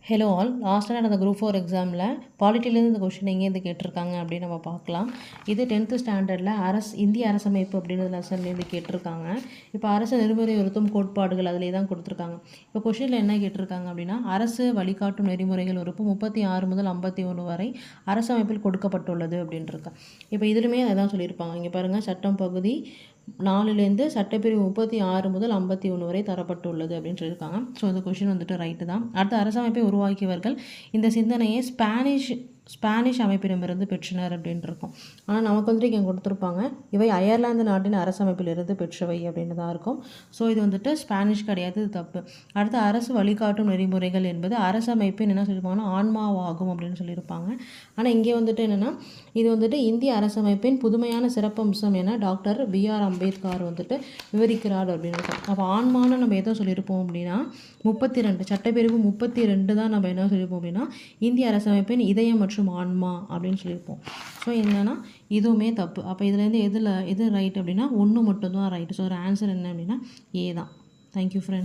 Hello all, லாஸ்ட்டாக நடந்த group 4 எக்ஸாமில் பாலிட்டிலேருந்து இந்த கொஷின் எங்கேருந்து கேட்டிருக்காங்க அப்படின்னு நம்ம பார்க்கலாம். இது 10th ஸ்டாண்டர்டில் இந்திய அரசமைப்பு அப்படின்ற லெசன்லேருந்து கேட்டிருக்காங்க. இப்போ அரசு நெறிமுறை உறுத்தும் கோட்பாடுகள் அதிலே தான் கொடுத்துருக்காங்க. இப்போ கொஷினில் என்ன கேட்டிருக்காங்க அப்படின்னா, அரசு வழிகாட்டும் நெறிமுறைகள் உறுப்பு 36 முதல் 51 வரை அரசமைப்பில் கொடுக்கப்பட்டுள்ளது அப்படின்ட்டு. இப்போ இதுலையுமே அதை தான் சொல்லியிருப்பாங்க. இங்கே பாருங்கள், சட்டம் பகுதி 4லேருந்து சட்டப்பிரிவு 36 முதல் 51 வரை தரப்பட்டுள்ளது அப்படின்னு சொல்லியிருக்காங்க. ஸோ இந்த கொஷின் வந்துட்டு ரைட்டு தான். அடுத்த அரசமைப்பை உருவாக்கியவர்கள் இந்த சிந்தனையை ஸ்பானிஷ் அமைப்பிடமிருந்து பெற்றனர் அப்படின்ட்டு இருக்கும். ஆனால் நமக்கு வந்துட்டு இங்கே கொடுத்துருப்பாங்க, இவை அயர்லாந்து நாட்டின் அரசமைப்பிலிருந்து பெற்றவை அப்படின்னு தான் இருக்கும். ஸோ இது வந்துட்டு ஸ்பானிஷ் கிடையாது, இது தப்பு. அடுத்து அரசு வழிகாட்டும் நெறிமுறைகள் என்பது அரசமைப்பின் என்ன சொல்லியிருப்பாங்கன்னா ஆன்மாவாகும் அப்படின்னு சொல்லியிருப்பாங்க. ஆனால் இங்கே வந்துட்டு என்னென்னா, இது வந்துட்டு இந்திய அரசமைப்பின் புதுமையான சிறப்பம்சம் என டாக்டர் B.R. அம்பேத்கர் வந்துட்டு விவரிக்கிறார் அப்படின்னு இருக்கும். அப்போ ஆன்மான்னு நம்ம எதை சொல்லியிருப்போம் அப்படின்னா 32 சட்டப்பிரிவு 32 தான் நம்ம என்ன சொல்லியிருப்போம் அப்படின்னா இந்திய அரசமைப்பின் இதயம் மற்றும் ஆன்மா அப்படின்னு சொல்லியிருப்போம். ஸோ என்னன்னா இதுவுமே தப்பு. அப்போ இதுலேருந்து எது ரைட் அப்படின்னா 1 மட்டும்தான் ரைட்டு. ஸோ ஒரு ஆன்சர் என்ன அப்படின்னா ஏ தான். Thank you friend.